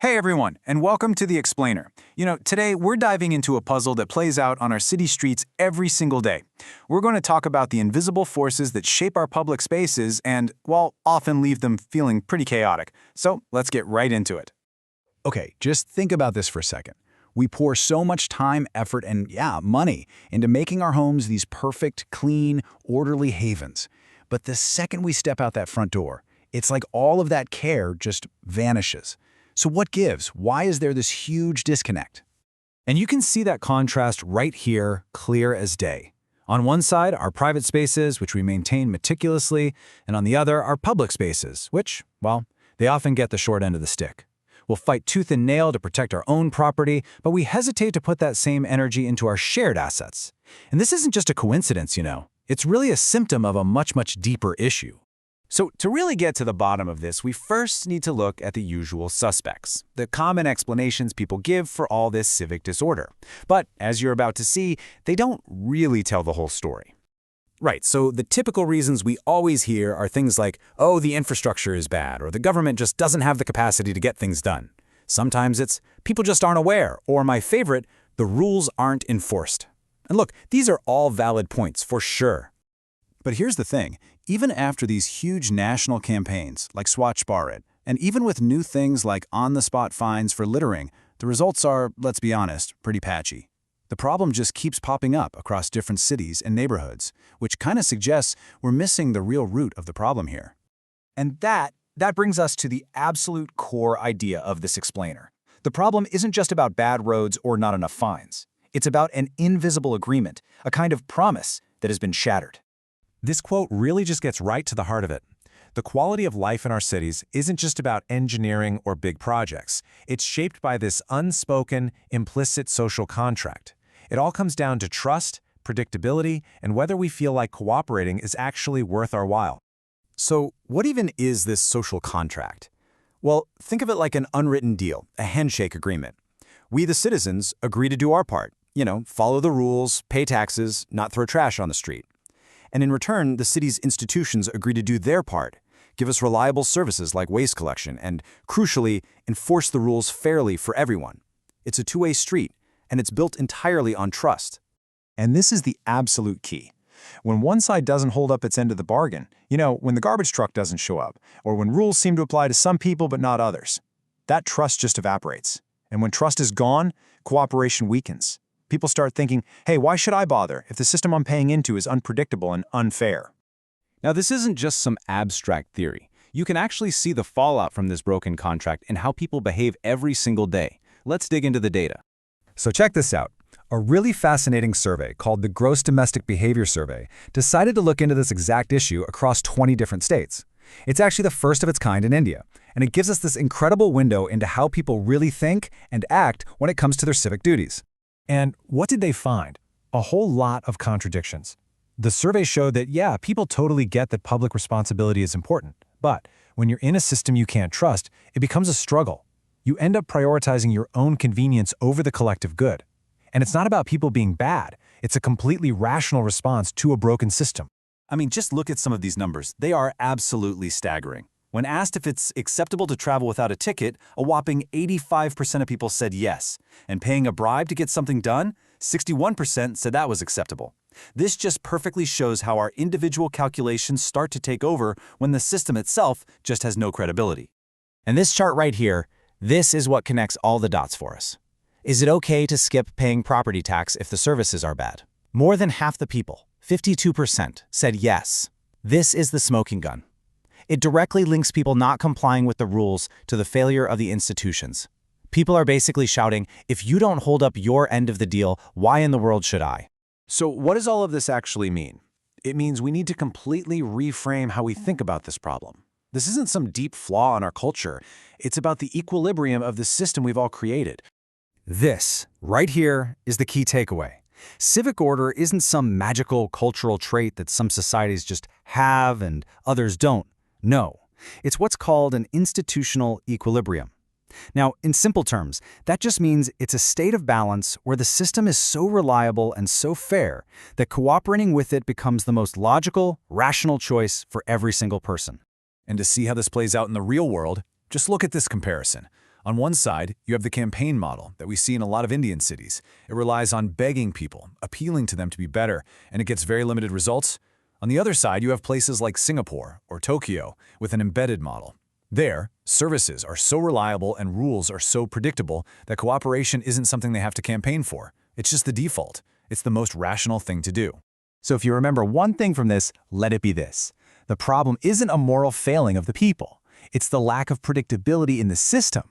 Hey everyone, and welcome to The Explainer. Today we're diving into a puzzle that plays out on our city streets every single day. We're going to talk about the invisible forces that shape our public spaces and, well, often leave them feeling pretty chaotic. So let's get right into it. Okay, just think about this for a second. We pour so much time, effort, and money into making our homes these perfect, clean, orderly havens. But the second we step out that front door, it's like all of that care just vanishes. So what gives? Why is there this huge disconnect? And you can see that contrast right here, clear as day. On one side, our private spaces, which we maintain meticulously, and on the other, our public spaces, which, well, they often get the short end of the stick. We'll fight tooth and nail to protect our own property, but we hesitate to put that same energy into our shared assets. And this isn't just a coincidence, It's really a symptom of a much, much deeper issue. So to really get to the bottom of this, we first need to look at the usual suspects, the common explanations people give for all this civic disorder. But as you're about to see, they don't really tell the whole story. Right, so the typical reasons we always hear are things like, oh, the infrastructure is bad, or the government just doesn't have the capacity to get things done. Sometimes it's, people just aren't aware, or my favorite, the rules aren't enforced. And look, these are all valid points for sure. But here's the thing, even after these huge national campaigns like Swachh Bharat, and even with new things like on-the-spot fines for littering, the results are, let's be honest, pretty patchy. The problem just keeps popping up across different cities and neighborhoods, which kind of suggests we're missing the real root of the problem here. And that brings us to the absolute core idea of this explainer. The problem isn't just about bad roads or not enough fines. It's about an invisible agreement, a kind of promise that has been shattered. This quote really just gets right to the heart of it. The quality of life in our cities isn't just about engineering or big projects. It's shaped by this unspoken, implicit social contract. It all comes down to trust, predictability, and whether we feel like cooperating is actually worth our while. So what even is this social contract? Well, think of it like an unwritten deal, a handshake agreement. We, the citizens, agree to do our part. Follow the rules, pay taxes, not throw trash on the street. And in return, the city's institutions agree to do their part, give us reliable services like waste collection, and, crucially, enforce the rules fairly for everyone. It's a two-way street, and it's built entirely on trust. And this is the absolute key. When one side doesn't hold up its end of the bargain, when the garbage truck doesn't show up, or when rules seem to apply to some people but not others, that trust just evaporates. And when trust is gone, cooperation weakens. People start thinking, hey, why should I bother if the system I'm paying into is unpredictable and unfair? Now, this isn't just some abstract theory. You can actually see the fallout from this broken contract in how people behave every single day. Let's dig into the data. So check this out. A really fascinating survey called the Gross Domestic Behaviour Survey decided to look into this exact issue across 20 different states. It's actually the first of its kind in India, and it gives us this incredible window into how people really think and act when it comes to their civic duties. And what did they find? A whole lot of contradictions. The survey showed that, people totally get that public responsibility is important, but when you're in a system you can't trust, it becomes a struggle. You end up prioritizing your own convenience over the collective good. And it's not about people being bad. It's a completely rational response to a broken system. I mean, just look at some of these numbers. They are absolutely staggering. When asked if it's acceptable to travel without a ticket, a whopping 85% of people said yes. And paying a bribe to get something done, 61% said that was acceptable. This just perfectly shows how our individual calculations start to take over when the system itself just has no credibility. And this chart right here, this is what connects all the dots for us. Is it okay to skip paying property tax if the services are bad? More than half the people, 52%, said yes. This is the smoking gun. It directly links people not complying with the rules to the failure of the institutions. People are basically shouting, if you don't hold up your end of the deal, why in the world should I? So what does all of this actually mean? It means we need to completely reframe how we think about this problem. This isn't some deep flaw in our culture. It's about the equilibrium of the system we've all created. This, right here, is the key takeaway. Civic order isn't some magical cultural trait that some societies just have and others don't. No, it's what's called an institutional equilibrium. Now, in simple terms, that just means it's a state of balance where the system is so reliable and so fair that cooperating with it becomes the most logical, rational choice for every single person. And to see how this plays out in the real world, just look at this comparison. On one side, you have the campaign model that we see in a lot of Indian cities. It relies on begging people, appealing to them to be better, and it gets very limited results. On the other side, you have places like Singapore or Tokyo with an embedded model. There, services are so reliable and rules are so predictable that cooperation isn't something they have to campaign for. It's just the default. It's the most rational thing to do. So if you remember one thing from this, let it be this. The problem isn't a moral failing of the people. It's the lack of predictability in the system.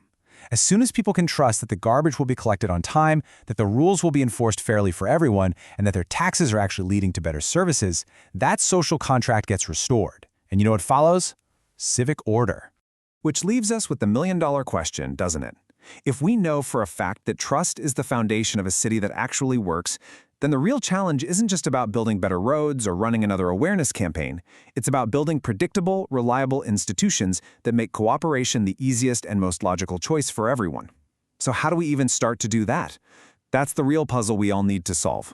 As soon as people can trust that the garbage will be collected on time, that the rules will be enforced fairly for everyone, and that their taxes are actually leading to better services, that social contract gets restored. And you know what follows? Civic order. Which leaves us with the million-dollar question, doesn't it? If we know for a fact that trust is the foundation of a city that actually works, then the real challenge isn't just about building better roads or running another awareness campaign. It's about building predictable, reliable institutions that make cooperation the easiest and most logical choice for everyone. So how do we even start to do that? That's the real puzzle we all need to solve.